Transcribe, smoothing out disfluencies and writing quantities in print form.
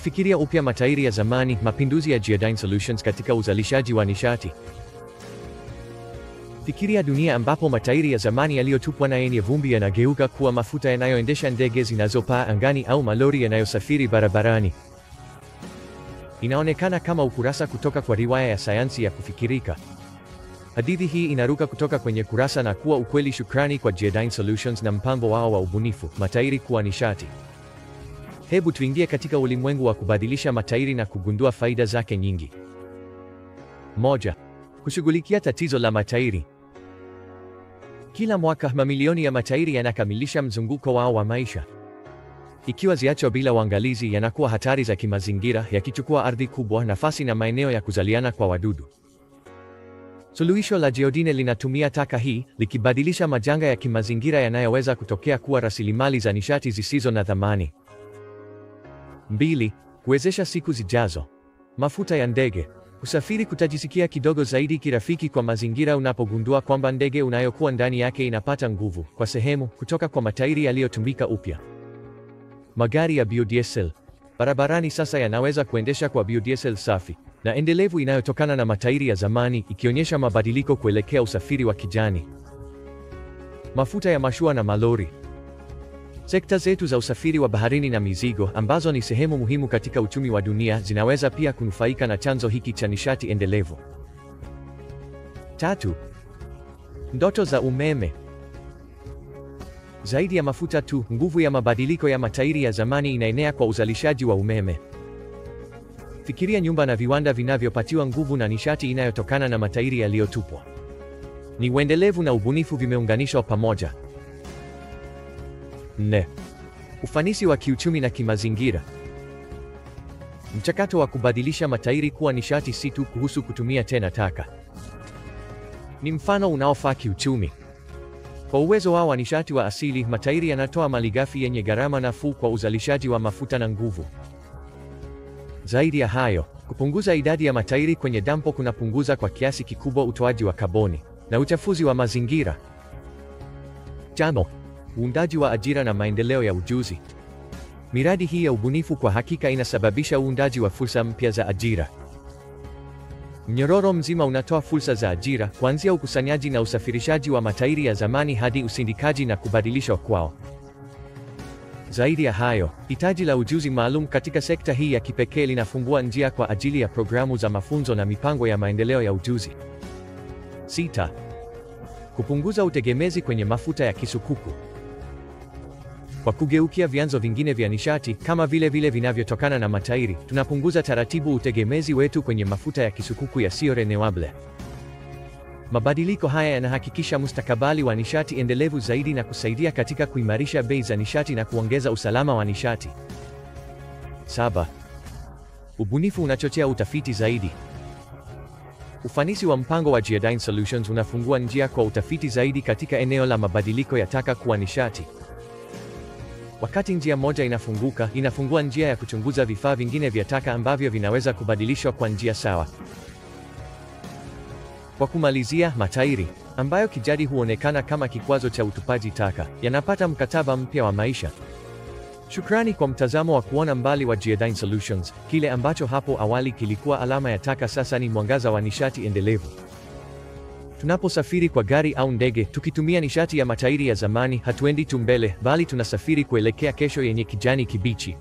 Kufikiria upya matairi ya zamani, mapinduzi ya Geodyne Solutions katika uzalishaji wa nishati. Fikiria dunia ambapo matairi ya zamani yaliyotupwa na yenye vumbi yanageuka kuwa mafuta yanayoendesha ndege zinazopaa angani au malori yanayosafiri barabarani. Inaonekana kama ukurasa kutoka kwa riwaya ya sayansi ya kufikirika. Hadithi hii inaruka kutoka kwenye kurasa na kuwa ukweli shukrani kwa Geodyne Solutions na mpango wao wa ubunifu, matairi kuwa nishati. Hebu tuingie katika ulimwengu wa kubadilisha matairi na kugundua faida zake nyingi. Moja, kushughulikia tatizo la matairi. Kila mwaka mamilioni ya matairi yanakamilisha mzunguko wao wa maisha. Ikiwa ziachwa bila uangalizi, yanakuwa hatari za kimazingira, yakichukua ardhi kubwa, nafasi na maeneo ya kuzaliana kwa wadudu. Suluhisho la Geodyne linatumia taka hii, likibadilisha majanga ya kimazingira yanayoweza kutokea kuwa rasilimali za nishati zisizo na thamani. 2. Kuwezesha siku zijazo. Mafuta ya ndege. Usafiri kutajisikia kidogo zaidi kirafiki kwa mazingira unapogundua kwamba ndege unayokuwa ndani yake inapata nguvu, kwa sehemu, kutoka kwa matairi yaliyotumika upya. Magari ya biodiesel. Barabarani sasa yanaweza kuendesha kwa biodiesel safi na endelevu inayotokana na matairi ya zamani, ikionyesha mabadiliko kuelekea usafiri wa kijani. Mafuta ya mashua na malori. Sekta zetu za usafiri wa baharini na mizigo, ambazo ni sehemu muhimu katika uchumi wa dunia, zinaweza pia kunufaika na chanzo hiki cha nishati endelevu. 3. Ndoto za umeme. Zaidi ya mafuta tu, nguvu ya mabadiliko ya matairi ya zamani inaenea kwa uzalishaji wa umeme. Fikiria nyumba na viwanda vinavyopatiwa nguvu na nishati inayotokana na matairi yaliyotupwa. Ni uendelevu na ubunifu vimeunganishwa pamoja. 4. Ufanisi wa kiuchumi na kimazingira. Mchakato wa kubadilisha matairi kuwa nishati si tu kuhusu kutumia tena taka. Ni mfano unaofaa kiuchumi. Kwa uwezo wao wa nishati wa asili, matairi yanatoa malighafi yenye gharama nafuu kwa uzalishaji wa mafuta na nguvu. Zaidi ya hayo, kupunguza idadi ya matairi kwenye dampo kunapunguza kwa kiasi kikubwa utoaji wa kaboni na uchafuzi wa mazingira. 5. Uundaji wa ajira na maendeleo ya ujuzi. Miradi hii ya ubunifu kwa hakika inasababisha uundaji wa fursa mpya za ajira. Mnyororo mzima unatoa fursa za ajira, kuanzia ukusanyaji na usafirishaji wa matairi ya zamani hadi usindikaji na kubadilishwa kwao. Zaidi ya hayo, hitaji la ujuzi maalum katika sekta hii ya kipekee linafungua njia kwa ajili ya programu za mafunzo na mipango ya maendeleo ya ujuzi. 6. Kupunguza utegemezi kwenye mafuta ya kisukuku. Kwa kugeukia vyanzo vingine vya nishati, kama vile vinavyotokana na matairi, tunapunguza taratibu utegemezi wetu kwenye mafuta ya kisukuku yasiyo renewable. Mabadiliko haya yanahakikisha mustakabali wa nishati endelevu zaidi na kusaidia katika kuimarisha bei za nishati na kuongeza usalama wa nishati. 7. Ubunifu unachochea utafiti zaidi. Ufanisi wa mpango wa Geodyne Solutions unafungua njia kwa utafiti zaidi katika eneo la mabadiliko ya taka kuwa nishati. Wakati njia moja inafunguka, inafungua njia ya kuchunguza vifaa vingine vya taka ambavyo vinaweza kubadilishwa kwa njia sawa. Kwa kumalizia, matairi ambayo kijadi huonekana kama kikwazo cha utupaji taka, yanapata mkataba mpya wa maisha. Shukrani kwa mtazamo wa kuona mbali wa Geodyne Solutions, kile ambacho hapo awali kilikuwa alama ya taka sasa ni mwangaza wa nishati endelevu. Tunaposafiri kwa gari au ndege, tukitumia nishati ya matairi ya zamani, hatuendi tu mbele, bali tunasafiri kuelekea kesho yenye kijani kibichi.